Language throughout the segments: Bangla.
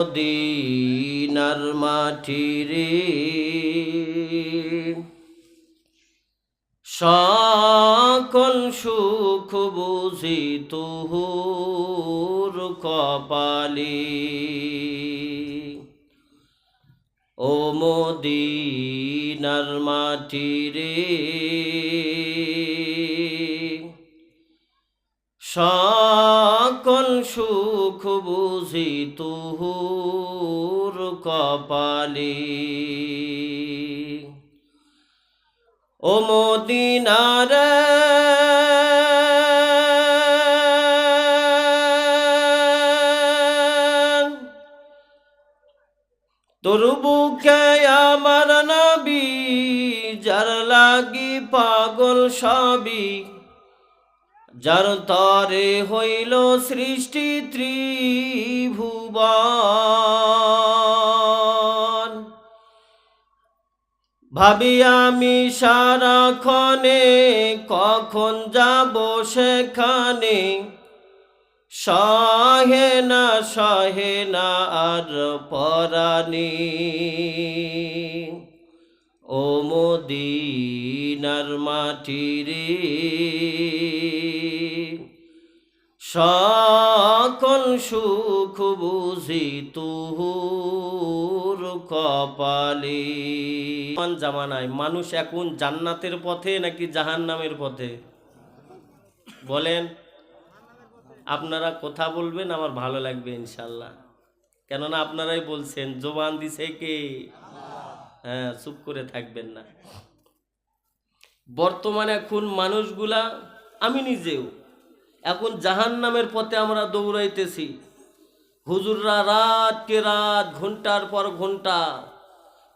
মদিনার মাটি রে, সকল সুখ বুঝি তুহুর কপালে। ও মদিনার মাটি রে, সকল সুখ বুঝি তুহুর কপালে। ও মদিনার তোর বুকে আমার নবী, যার লাগি পাগল সবই, যার তরে হইল সৃষ্টি ত্রিভুবন। ভাবি আমি সারাক্ষণে কখন যাব সেখানে, সহে না আর পরাণে। ও মদিনার মাটি রে, সকল সুখ বুঝি তুহুর কপালে। জামানায় মানুষ এখন জান্নাতের পথে নাকি জাহান্নামের পথে? বলেন, আপনারা কথা বলবেন, আমার ভালো লাগবে ইনশাল্লাহ। কেননা আপনারাই বলছেন, জবান দিছে কে? হ্যাঁ, চুপ করে থাকবেন না। বর্তমানে এখন মানুষগুলা, আমি নিজেও এখন জাহান্নামের পথে আমরা দৌড়াইতেছি। হুজুররা রাতকে রাত, ঘন্টার পর ঘন্টা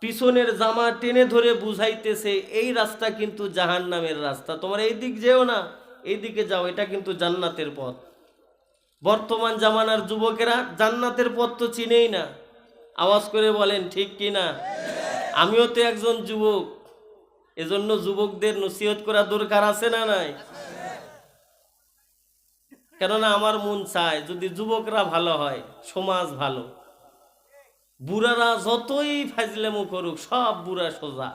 পিছনের জামা টেনে ধরে বুঝাইতেছে, এই রাস্তা কিন্তু জাহান্নামের রাস্তা, তোমার এই দিক যেও না, এই দিকে যাও, এটা কিন্তু জান্নাতের পথ। বর্তমান জামানার যুবকেরা জান্নাতের পথ তো চিনেই না। আওয়াজ করে বলেন ঠিক কি না? আমিও তো একজন যুবক, এজন্য যুবকদের নসিহত করা দরকার আছে না নাই? কেননা আমার মন চায় যদি যুবকরা ভালো হয়, সমাজ ভালো। বুড়ারা যতই ফাজলেমু করুক, সব বুড়া সোজা।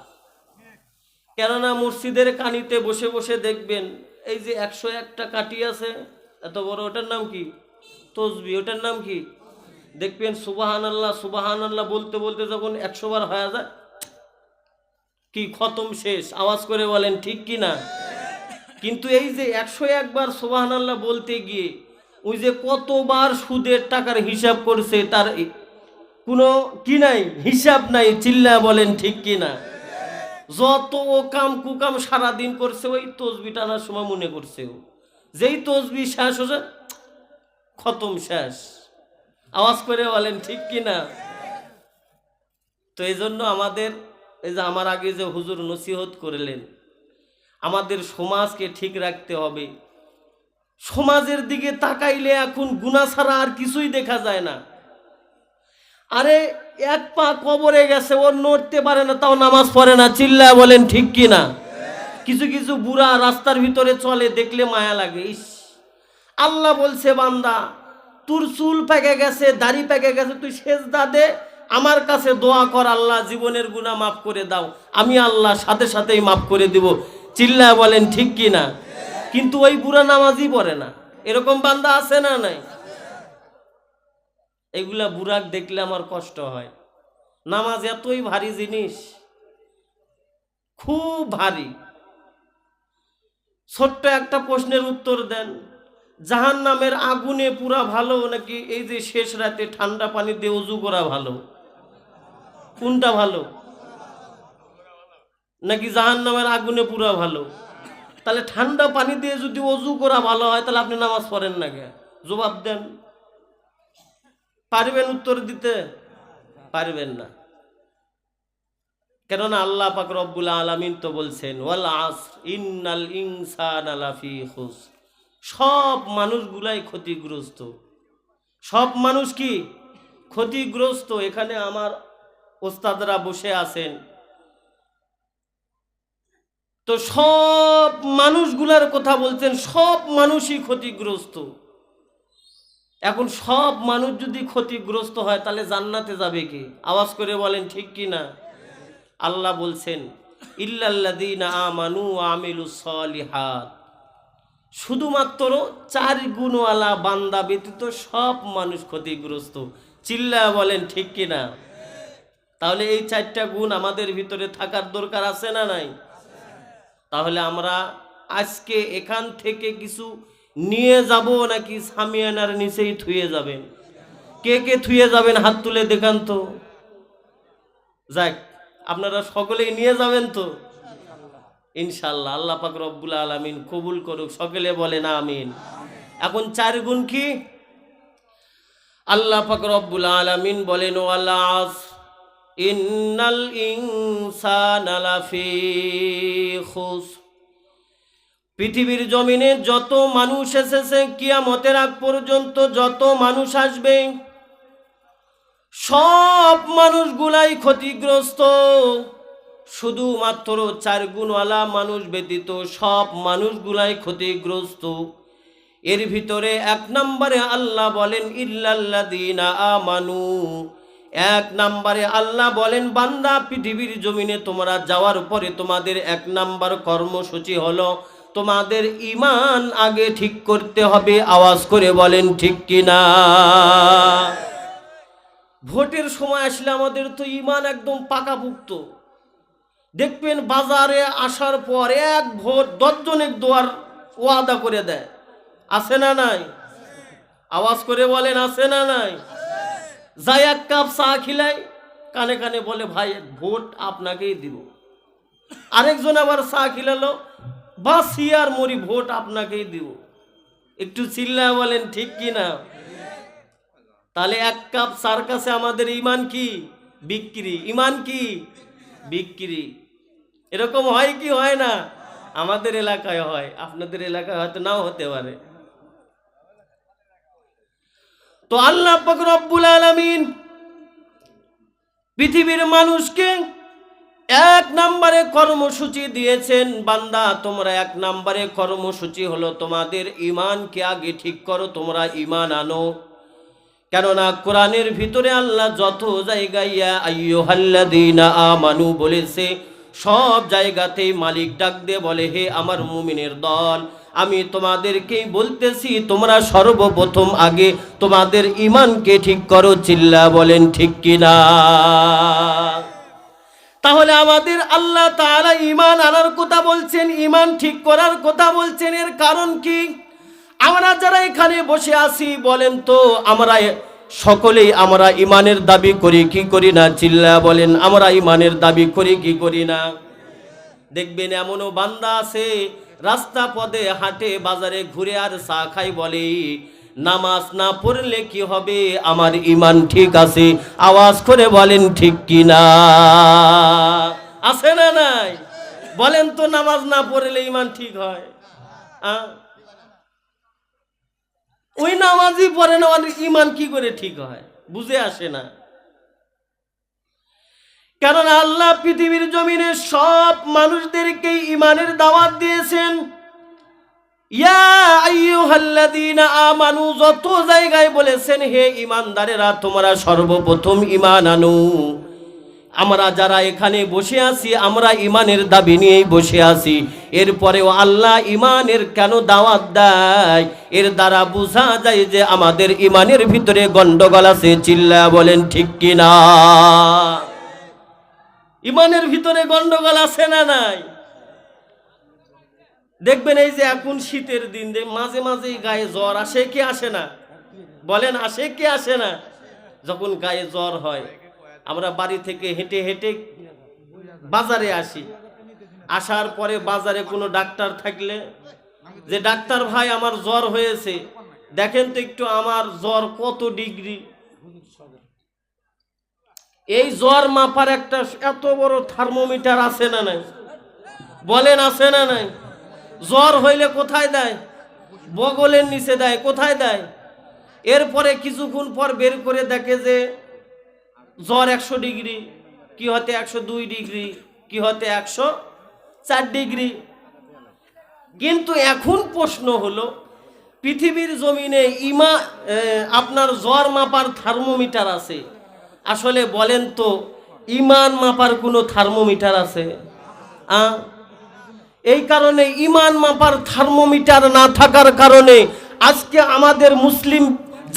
কেননা মসজিদের কানিতে বসে বসে দেখবেন, এই যে 101টা কাঠি আছে এত বড়, ওটার নাম কি? তসবি। ওটার নাম কি? দেখবেন সুবহানাল্লাহ সুবহানাল্লাহ বলতে বলতে যখন 100 বার হয়ে যায়, কি খতম শেষ। আওয়াজ করে বলেন ঠিক কি না? কিন্তু এই যে 101 বার সুবহানাল্লাহ বলতে গিয়ে ওই যে কতবার সুদের টাকার হিসাব করছে, তার কোনো কি নাই, হিসাব নাই। চিল্লা বলেন ঠিক কি না? যত কাম কুকাম সারাদিন করছে, ওই তসবি টানার সময় মনে করছে যেই তসবি শেষ হচ্ছে, খতম শেষ। আওয়াজ করে বলেন ঠিক কি না? তো এই জন্য আমাদের, এই যে আমার আগে যে হুজুর নসিহত করলেন, আমাদের সমাজকে ঠিক রাখতে হবে। সমাজের দিকে তাকাইলে এখন গুনাহ ছাড়া আর কিছুই দেখা যায় না। আরে এক পা কবরে গেছে, ও নড়তে পারে না, তাও নামাজ পড়ে না। চিল্লা বলেন ঠিক কি না? কিছু কিছু বুড়া রাস্তার ভিতরে চলে, দেখলে মায়া লাগে। ইস, আল্লাহ বলছে বান্দা, তোর চুল পেকে গেছে, দাড়ি পেকে গেছে, তুই সেজদা দে, আমার কাছে দোয়া কর, আল্লাহ জীবনের গুনাহ মাফ করে দাও, আমি আল্লাহ সাথে সাথেই মাফ করে দিব। চিল্লা বলেন ঠিক কি না? কিন্তু ওই বুড়া নামাজই পড়ে না। এরকম বান্দা আছে না নাই? এগুলা বুড়াক দেখলে আমার কষ্ট হয়। নামাজ এতই ভারী জিনিস, খুব ভারী। ছোট্ট একটা প্রশ্নের উত্তর দেন, জাহান্নামের আগুনে পুরা ভালো নাকি এই যে শেষ রাতে ঠান্ডা পানি দিয়ে ওযু করা ভালো? কোনটা ভালো? নাকি জাহান্নামের আগুনে পুরা ভালো? তাহলে ঠান্ডা পানি দিয়ে যদি ওযু করা ভালো হয়, তাহলে আপনি নামাজ পড়েন না কেন? জবাব দেন। পারবেন উত্তর দিতে? পারবেন না। কেননা আল্লাহ পাক রব্বুল আলামিন তো বলছেন, ওয়াল আসর ইন্নাল ইনসানা লাফি খুসর, সব মানুষগুলাই ক্ষতিগ্রস্ত। সব মানুষ কি ক্ষতিগ্রস্ত? এখানে আমার ওস্তাদরা বসে আছেন, তো সব মানুষগুলার কথা বলছেন, সব মানুষই ক্ষতিগ্রস্ত। এখন সব মানুষ যদি ক্ষতিগ্রস্ত হয় তাহলে জান্নাতে যাবে কি? আওয়াজ করে বলেন ঠিক কি না? আল্লাহ বলছেন ইল্লাল্লাযীনা আমানু ওয়া আমিলুস সলিহাত, শুধুমাত্র 4 গুণওয়ালা বান্দা ব্যতীত সব মানুষ ক্ষতিগ্রস্ত। চিল্লায়া বলেন ঠিক কি না? তাহলে এই 4টা গুণ আমাদের ভিতরে থাকার দরকার আছে না নাই? তাহলে আমরা আজকে এখান থেকে কিছু নিয়ে যাব নাকি সামিয়ানার নিচেই থুয়ে যাবেন? কে কে থুয়ে যাবেন হাত তুলে দেখান তো। যাক, আপনারা সকলেই নিয়ে যাবেন তো ইনশাআল্লাহ। আল্লাহ পাক রব্বুল আলামিন কবুল করুক, সকলে বলেন আমিন। এখন 4 গুণ কি? আল্লাহ পাক রব্বুল আলামিন বলেন ওয়াল আসর ইন্নাল ইনসানা লাফি খুসর, পৃথিবীর জমিনে যত মানুষ এসেছে কিয়ামতের আগ পর্যন্ত যত মানুষ আসবে সব মানুষগুলাই ক্ষতিগ্রস্ত, শুধুমাত্র 4 গুণওয়ালা মানুষ ব্যতীত সব মানুষগুলাই ক্ষতিগ্রস্ত। এর ভিতরে 1 নম্বরে আল্লাহ বলেন ইল্লাল্লাযীনা আমানু, 1 নম্বরে আল্লাহ বলেন বান্দা পৃথিবীর জমিনে তোমরা যাওয়ার পরে তোমাদের 1 নম্বর কর্মসূচি হলো তোমাদের ঈমান আগে ঠিক করতে হবে। আওয়াজ করে বলেন ঠিক কিনা? ভোটের সময় আসলে আমাদের তো ঈমান একদম পাকাপুক্ত। দেখবেন বাজারে আসার পর 1 ভোট 10 জনের দোয়ার ওয়াদা করে দেয়, আছে না নাই? আওয়াজ করে বলেন আছে না নাই? যাই 1 কাপ চা খিলাই, কানে কানে বলে ভাই ভোট আপনাকেই দিব। আরেকজন আবার চা খিলালো, বাসি আর মরি ভোট আপনাকেই দিব। একটু চিল্লায় বলেন ঠিক কি না? তাহলে 1 কাপ চার কাছে আমাদের ঈমান কি বিক্রি? ঈমান কি বিক্রি? এরকম হয় কি হয় না? আমাদের এলাকায় হয়, আপনাদের এলাকায় হয়তো নাও হতে পারে। তো আল্লাহ পাক রব্বুল আলামিন পৃথিবীর মানুষকে 1 নম্বরে কর্মসূচি দিয়েছেন, বান্দা তোমরা 1 নম্বরে কর্মসূচি হলো তোমাদের ঈমানকে আগে ঠিক করো, তোমরা ঈমান আনো। কেননা কোরআনের ভিতরে আল্লাহ যত জায়গায় ইয়া আইয়ুহাল্লাযীনা আমানু বলেছে সব জায়গাতেই মালিক ডাক দিয়ে বলে হে আমার মুমিনের দল, আমি তোমাদেরকেই বলতেছি তোমরা সর্বপ্রথম আগে তোমাদের ঈমানকে ঠিক করো। চিল্লা বলেন ঠিক কিনা? তাহলে আমাদের আল্লাহ তাআলা ঈমান আনার কথা বলছেন, ঈমান ঠিক করার কথা বলছেন। এর কারণ কি? আমরা যারা এখানে বসে আছি বলেন তো আমরা সকলেই আমরা ঈমানের দাবি করি কি করি না? চিল্লা বলেন আমরা ঈমানের দাবি করি কি করি না? দেখবেন এমনও বান্দা আছে রাস্তা পথে হাটে বাজারে ঘুরে আর চা খাই, বলে নামাজ না পড়লে কি হবে, আমার ঈমান ঠিক আছে। আওয়াজ করে বলেন ঠিক কি না? আছে না নাই? বলেন তো নামাজ না পড়লে ঈমান ঠিক হয়? ওই নামাজই পড়ে না, ঈমান কি করে ঠিক হয় বুঝে আসে না। কারণ আল্লাহ পৃথিবীর জমিনে সব মানুষদেরকে ঈমানের দাওয়াত দিয়েছেন। ইয়া আইয়ুহাল্লাযীনা আমানু, যত জায়গায় বলেছেন হে ঈমানদারেরা তোমরা সর্বপ্রথম ঈমান আনো। আমরা যারা এখানে বসে আছি আমরা ঈমানের দাবি নিয়েই বসে আছি। এরপরেও আল্লাহ ঈমানের কেন দাওয়াত দেয়, এর দ্বারা বোঝা যায় যে আমাদের ঈমানের ভিতরে গন্ডগোল আছে। চিল্লা বলেন ঠিক কিনা? ঈমানের ভিতরে গন্ডগোল আছে না নাই? দেখবেন এই যে এখন শীতের দিন মাঝে মাঝেই গায়ে জ্বর আসে কি আসে না? বলেন আসে কি আসে না? যখন গায়ে জ্বর হয় আমরা বাড়ি থেকে হেঁটে হেঁটে বাজারে আসি, আসার পরে বাজারে কোনো ডাক্তার থাকলে যে ডাক্তার ভাই আমার জ্বর হয়েছে, দেখেন তো একটু আমার জ্বর কত ডিগ্রি। এই জ্বর মাপার একটা এত বড় থার্মোমিটার আছে না নাই? বলেন আছে না নাই? জ্বর হইলে কোথায় দেয়? বগলের নিচে দেয়। কোথায় দেয়? এরপরে কিছুক্ষণ পর বের করে দেখে যে জ্বর 100 ডিগ্রি, কি হতে 102 ডিগ্রি, কি হতে 104 ডিগ্রি। কিন্তু এখন প্রশ্ন হলো পৃথিবীর জমিনে আপনার জ্বর মাপার থার্মোমিটার আছে, আসলে বলেন তো ইমান মাপার কোনো থার্মোমিটার আছে? এই কারণে ইমান মাপার থার্মোমিটার না থাকার কারণে আজকে আমাদের মুসলিম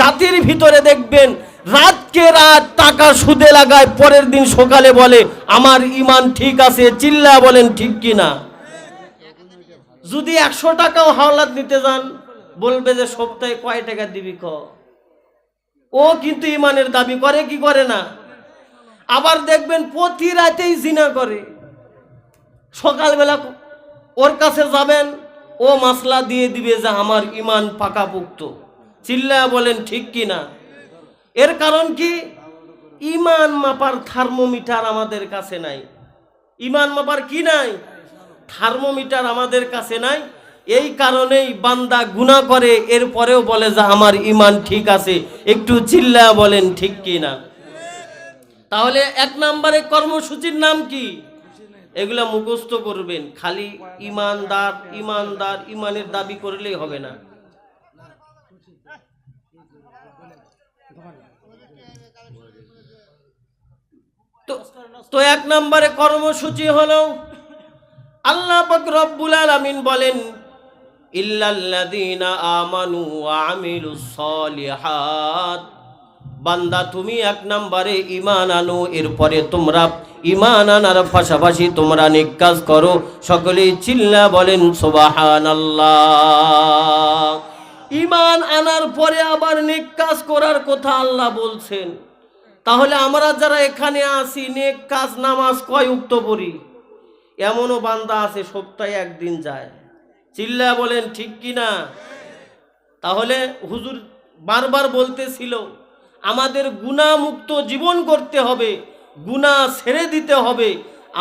জাতির ভিতরে দেখবেন রাতকে রাত টাকা সুদে লাগায়, পরের দিন সকালে বলে আমার ইমান ঠিক আছে। চিল্লা বলেন ঠিক কিনা? যদি 100 টাকাও হাওলাত নিতে যান, বলবে যে সপ্তাহে কয় টাকা দিবি ক। ও কিন্তু ইমানের দাবি করে কি করে না? আবার দেখবেন প্রতি রাতেই জিনা করে। সকালবেলা ওর কাছে যাবেন, ও মাসলা দিয়ে দিবে যে আমার ইমান পাকাপোক্ত। চিল্লা বলেন ঠিক কিনা? এর কারণ কি? ইমান মাপার থার্মোমিটার আমাদের কাছে নাই। ইমান মাপার কি নাই? থার্মোমিটার আমাদের কাছে নাই। এই কারণেই বান্দা গুনাহ করে, এরপরেও বলে যে আমার ইমান ঠিক আছে। একটু চিল্লা বলেন ঠিক কিনা? তাহলে 1 নম্বরে কর্মসূচির নাম কি? এগুলা মুখস্থ করবেন। খালি ইমানদার ইমানদার ইমানের দাবি করলেই হবে না। তো 1 নম্বরে কর্মসূচি হলো আল্লাহ পাক রব্বুল আলামিন বলেন ইল্লাল্লাযীনা আমানু ওয়া আমিলুস সলিহাত। বান্দা তুমি 1 নম্বরে ঈমান আনো, এরপরে তোমরা ঈমান আনার পাশাপাশি তোমরা নেক কাজ করো। সকলেই চিল্লা বলেন সুবহানাল্লাহ। ঈমান আনার পরে আবার নেক কাজ করার কথা আল্লাহ বলছেন। তাহলে আমরা যারা এখানে আসি নেক কাজ নামাজ কয় উক্ত পড়ি? এমনও বান্দা আছে সপ্তাহে 1 দিন যায়। চিল্লা বলেন ঠিক কিনা? তাহলে হুজুর বারবার বলতেছিল আমাদের গুনাহমুক্ত জীবন করতে হবে, গুনাহ ছেড়ে দিতে হবে।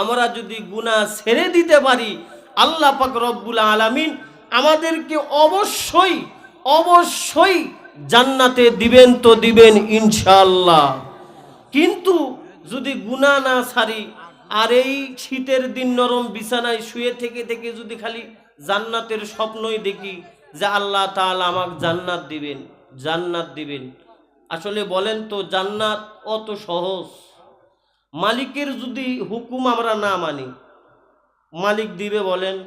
আমরা যদি গুনাহ ছেড়ে দিতে পারি, আল্লাহ পাক রব্বুল আলামিন আমাদেরকে অবশ্যই অবশ্যই জান্নাতে দিবেন তো দিবেন ইনশাআল্লাহ। কিন্তু যদি গুনাহ না ছাড়ি, আর এই শীতের দিন নরম বিছানায় শুয়ে থেকে থেকে যদি খালি জান্নাতের স্বপ্নই দেখি যে আল্লাহ তাআলা আমাকে জান্নাত দিবেন জান্নাত দিবেন, আসলে বলেন তো জান্নাত অত সহজ? মালিকের যদি হুকুম আমরা না মানি, মালিক দিবে বলেন?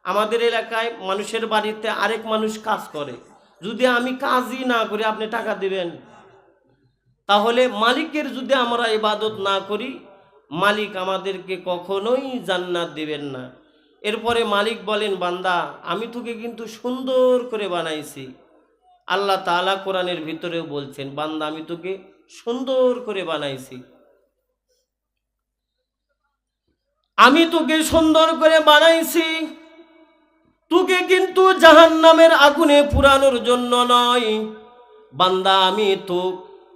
আমাদের এলাকায় মানুষের বাড়িতে আরেক মানুষ কাজ করে, যদি আমি কাজই না করি আপনি টাকা দিবেন? তাহলে মালিকের যদি আমরা ইবাদত না করি, মালিক আমাদেরকে কখনোই জান্নাত দিবেন না। এরপরে মালিক বলেন বান্দা আমি তোকে কিন্তু সুন্দর করে বানাইছি। আল্লাহ তাআলা কোরআনের ভিতরেও বলছেন বান্দা আমি তোকে সুন্দর করে বানাইছি, আমি তোকে সুন্দর করে বানাইছি, তোকে কিন্তু জাহান্নামের আগুনে পুরানোর জন্য নয়। বান্দা আমি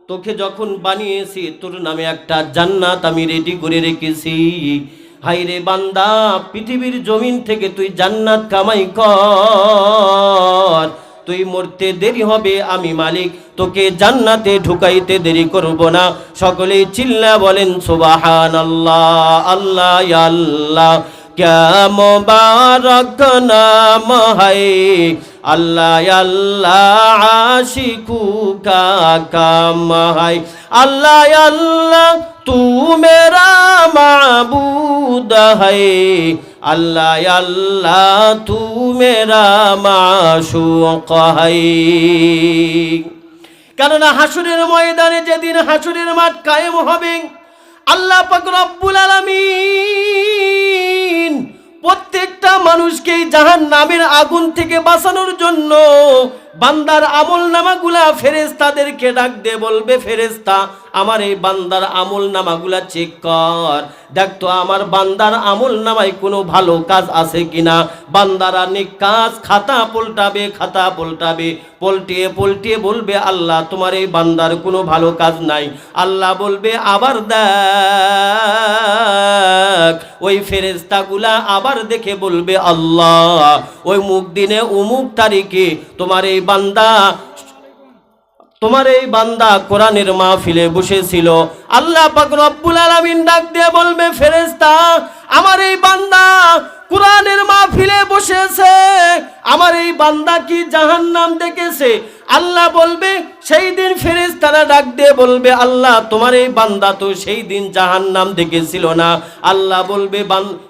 তোকে যখন বানিয়েছি তোর নামে একটা জান্নাত আমি রেডি করে রেখেছি। হায়রে বান্দা পৃথিবীর জমিন থেকে তুই জান্নাত কামাই কর, তুই মরতে দেরি হবে, আমি মালিক তোকে জান্নাতে ঢুকাইতে দেরি করব না। সকলেই চিল্লা বলেন সুবহানাল্লাহ। আল্লাহ ইয়া আল্লাহ क्या मुबारक नाम है, अल्लाह अल्लाह आशिकू का काम है। अल्लाह अल्लाह तू मेरा माबूद है, अल्लाह अल्लाह तू मेरा माशूक है। কেননা হাসরের ময়দানে যেদিন হাসরের মাঠ কায়েম হবে, আল্লাহ পাক রব্বুল আলামিন প্রত্যেকটা মানুষকে জাহান্নামের আগুন থেকে বাঁচানোর জন্য বান্দার আমলনামাগুলা ফেরেশতাদেরকে ডাক দিয়ে বলবে ফেরেশতা আমার এই বান্দার আমলনামাগুলা চেক কর, দেখ তো আমার বান্দার আমলনামায় কোনো ভালো কাজ আছে কিনা। বান্দারা নেক কাজ খাতা পল্টাবে পল্টিয়ে বলবে আল্লাহ তোমার এই বান্দার কোনো ভালো কাজ নাই। আল্লাহ বলবে আবার দেখ, ওই ফেরেশতাগুলা আবার দেখে বলবে আল্লাহ ওই মুখ দিনে অমুক তারিখে তোমার এই বান্দা কোরআনের মাহফিলে বসেছিল। আল্লাহ পাক রব্বুল আলামিন ডাক দিয়ে বলবে ফেরেশতা আমার এই বান্দা কোরআনের মাহফিলে বসেছে, আমার এই বান্দা কি জাহান্নাম দেখেছে? আল্লাহ বলবে, সেই দিন ফেরেশতারা ডাক দিয়ে বলবে, আল্লাহ তোমার এই বান্দা তো সেই দিন জাহান্নাম দেখেছিল না। আল্লাহ বলবে,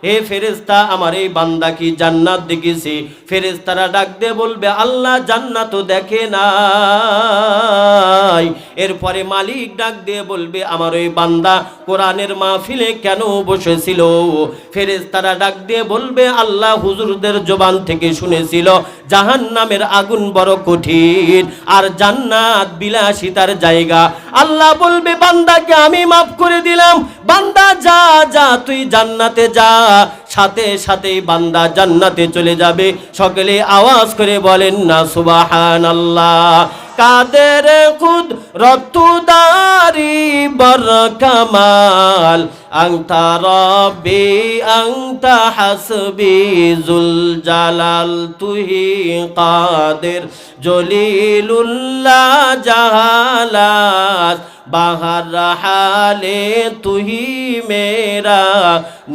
হে ফেরেশতা, আমার এই বান্দা কি জান্নাত দেখেছে? ফেরেশতারা ডাক দিয়ে বলবে, আল্লাহ জান্নাত তো দেখে নাই। এরপরে মালিক ডাক দিয়ে বলবে, আমার ওই বান্দা কোরআনের মাহফিলে কেন বসেছিল? ফেরেশতারা ডাক দিয়ে বলবে, আল্লাহ হুজুরদের জবান থেকে শুনেছিল জাহান্নামের আগুন বড় কঠিন আর জান্নাত বিলাসিতার জায়গা। আল্লাহ বলবে, বান্দাকে আমি মাফ করে দিলাম, বান্দা যা যা তুই জান্নাতে যা। সাথে সাথেই বান্দা জান্নাতে চলে যাবে। সকলে আওয়াজ করে বলেন না সুবহানাল্লাহ। কাদের কুদরতুদারি বর কামাল, আংতা রব্বি আংতা হাসবি জুল জালাল, তুহি কাদের জলিলুল্লাহ জালাল, বাহার হালে তুহি মেরা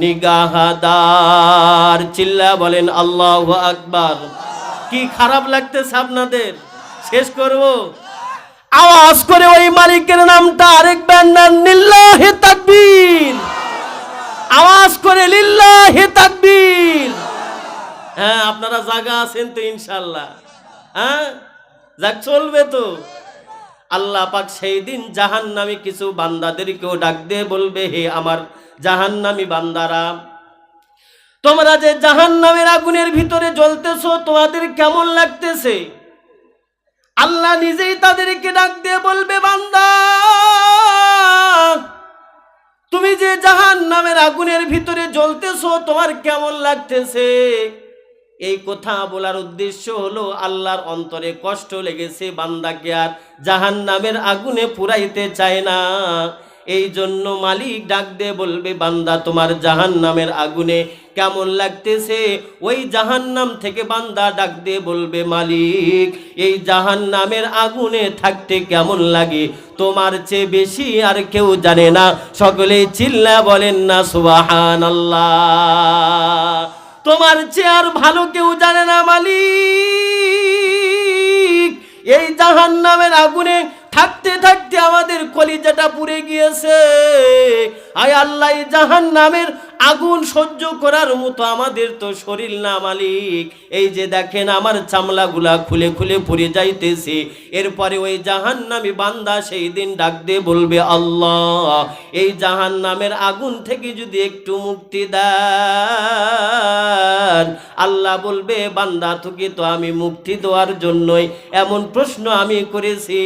নিগাহদার। চিল্লা বলেন আল্লাহু আকবার। কি খারাপ লাগতেছে আপনাদের? শেষ করব, আওয়াজ করে ওই মালিকের নামটা আরেকবার নেন, লিল্লাহি তাকবীর। আওয়াজ করে লিল্লাহি তাকবীর। হ্যাঁ, আপনারা জায়গা আছেন তো ইনশাআল্লাহ? হ্যাঁ, যাক চলবে তো। আল্লাহ পাক সেই দিন জাহান্নামী কিছু বান্দাদেরকেও ডাক দিয়ে বলবে, হে আমার জাহান্নামী বান্দারা, তোমরা যে জাহান্নামের আগুনের ভিতরে জ্বলতেছো, তোমাদের কেমন লাগতেছে? আল্লাহ নিজেই তাদেরকে ডাক দিয়ে বলবে, বান্দা তুমি যে জাহান্নামের আগুনের ভিতরে জ্বলতেছো, তোমার কেমন লাগতেছে? এই কথা বলার উদ্দেশ্য হলো, আল্লাহর অন্তরে কষ্ট লেগেছে, বান্দাকে আর জাহান্নামের আগুনে পুরাইতে চায় না। এই জন্য মালিক ডাক দিয়ে বলবে, বান্দা তোমার জাহান্নামের আগুনে কেমন লাগতেছে? ওই জাহান্নাম থেকে বান্দা ডাক দিয়ে বলবে, মালিক এই জাহান্নামের আগুনে থাকতে কেমন লাগে তোমার চেয়ে বেশি আর কেউ জানে না। সকলেই চিল্লা বলেন না সুবহানাল্লাহ। তোমার চেয়ে আর ভালো কেউ জানে না মালিক। এই জাহান্নামের আগুনে থাকতে থাকতে আমাদের কলিজাটা পুড়ে গিয়েছে। আয় আল্লাহ, এই জাহান্নামের আগুন সহ্য করার মতো আমাদের তো শরীর না মালিক। এই যে দেখেন আমার চামড়াগুলা খুলে খুলে পুড়ে যাইতেছে। এরপরে ওই জাহান্নামী বান্দা সেই দিন ডাক দিয়ে বলবে, আল্লাহ এই জাহান্নামের আগুন থেকে যদি একটু মুক্তি দেন। আল্লাহ বলবে, বান্দা তোকে তো আমি মুক্তি দেওয়ার জন্যই এমন প্রশ্ন আমি করেছি।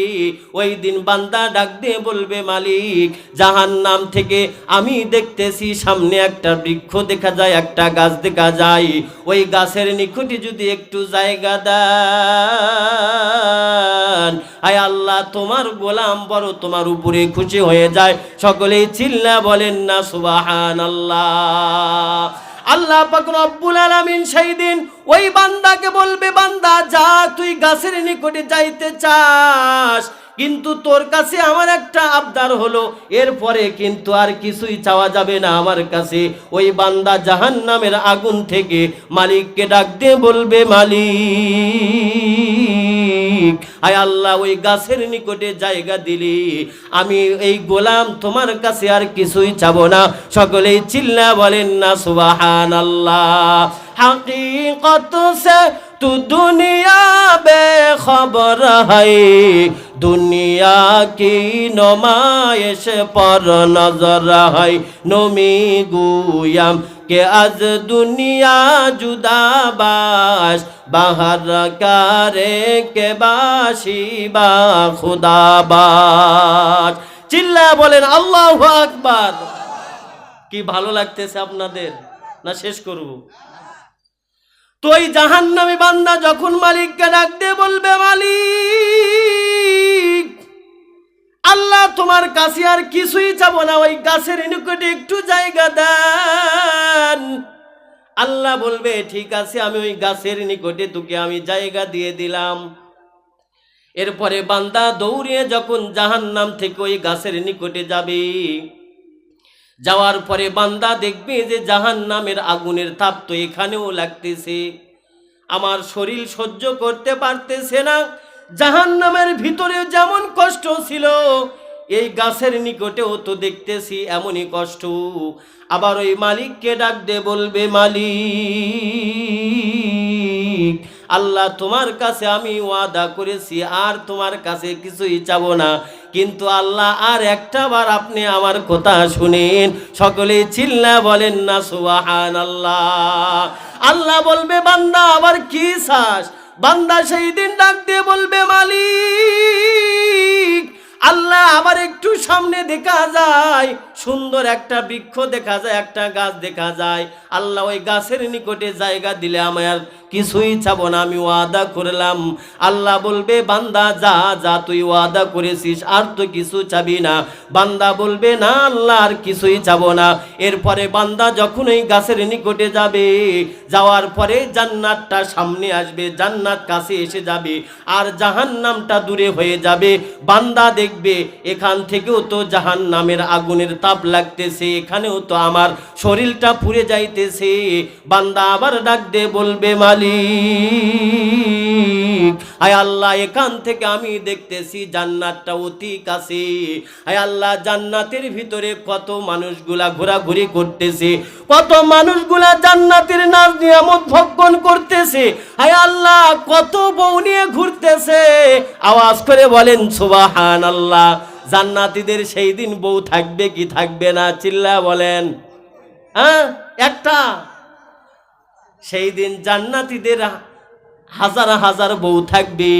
ওই দিন বান্দা ডাক দিয়ে বলবে, মালিক জাহান্নাম থেকে আমি দেখতেছি সামনে একটা বৃক্ষ দেখা যায়, একটা গাছ দেখা যায়, ওই গাছের নিকটে যদি একটু জায়গা দেন, আয় আল্লাহ তোমার গোলাম বড় তোমার উপরে খুশি হয়ে যায়। সকলেই চিল্লা বলেন না সুবহানাল্লাহ। আল্লাহ পাক রব্বুল আলামিন সেই দিন ওই বান্দাকে বলবে, বান্দা যা তুই গাছের নিকটে যাইতে চাস, কিন্তু তোর কাছে আমার একটা আবদার হলো, এরপরে কিন্তু আর কিছুই চাওয়া যাবে না আমার কাছে। ওই বান্দা জাহান্নামের আগুন থেকে মালিককে ডাক দিয়ে বলবে, মালিক আয় আল্লাহ ওই গাছের নিকটে জায়গা দিলি, আমি এই গোলাম তোমার কাছে আর কিছুই চাবো না। সকলেই চিল্লা বলেন না সুবহানাল্লাহ। हकीकत से तू दुनिया बेखबर है, दुनिया की नुमाइश पर नजर है, नमी गुयाम के आज दुनिया जुदा बाश, बाहर करे के बाशी बा खुदा बाश। चिल्ला बोलेन আল্লাহু আকবার। কি ভালো লাগতেছে আপনাদের? না শেষ করব? তো ওই জাহান্নামী বান্দা যখন মালিককে ডাক দিয়ে বলবে, মালিক আল্লাহ তোমার কাছে আর কিছুই চাবো না, ওই গাছের নিকটে একটু জায়গা দেন। আল্লাহ বলবে, ঠিক আছে আমি ওই গাছের নিকটে তোকে আমি জায়গা দিয়ে দিলাম। এরপরে বান্দা দৌড়িয়ে যখন জাহান্নাম থেকে ওই গাছের নিকটে যাবে, যাওয়ার পরে বান্দা দেখবে যে জাহান্নামের আগুনের তাপ তো এখানেও লাগতেছে। আমার শরীর সহ্য করতে পারতেছে না। জাহান্নামের ভিতরে যেমন কষ্ট ছিল, এই গাছের নিকটেও তো দেখতেছি এমনই কষ্ট। আবার ওই মালিককে ডাক দে বলবে, মালিক, আল্লাহ তোমার কাছে আমি ওয়াদা করেছি আর তোমার কাছে কিছুই চাবো না, কিন্তু আল্লাহ আর একটা বার আপনি আমার কথা শুনেন। সকলে চিল্লা বলেন না সুবহানাল্লাহ। আল্লাহ বলবে, বান্দা আবার কি চাস? বান্দা সেই দিন ডাক দিয়ে বলবে, মালিক, আল্লাহ আবার একটু সামনে দেখা যায় সুন্দর একটা বৃক্ষ দেখা যায়, একটা গাছ দেখা যায়। আল্লাহ ওই গাছের নিকটে জায়গা দিলে আমি আর কিছুই চাবো না, আমি ওয়াদা করলাম। আল্লাহ বলবে, বান্দা যা যা, তুই ওয়াদা করেছিস, আর তো কিছু চাবি না। বান্দা বলবে, না আল্লাহ আর কিছুই চাবো না। এরপরে বান্দা যখন ওই গাছের নিকটে যাবে, যাওয়ার পরে জান্নাতটা সামনে আসবে, জান্নাত কাছে এসে যাবে, আর জাহান্নামটা দূরে হয়ে যাবে। বান্দা দেখবে এখান থেকেও তো জাহান্নামের আগুনের তাপ লাগতেছে, এখানেও তো আমার শরীরটা পুড়ে যাইতেছে। বান্দা আবার ডাক দে বলবে, মালিক, আয় আল্লাহ, এখান থেকে আমি দেখতেছি জান্নাতটা অতি কাছে। আয় আল্লাহ, জান্নাতের ভিতরে কত মানুষগুলা ঘোরাঘুরি করতেছে, কত মানুষগুলা জান্নাতের নাজ নিয়ামত ভক্ষণ করতেছে। আয় আল্লাহ, কত বউ নিয়ে ঘুরতেছে। আওয়াজ করে বলেন সুবহানাল্লাহ। জান্নাতীদের সেই দিন বউ থাকবে কি থাকবে না? চিল্লা বলেন। হ্যাঁ, একটা। সেই দিন জান্নাতীদের হাজার হাজার বউ থাকবে।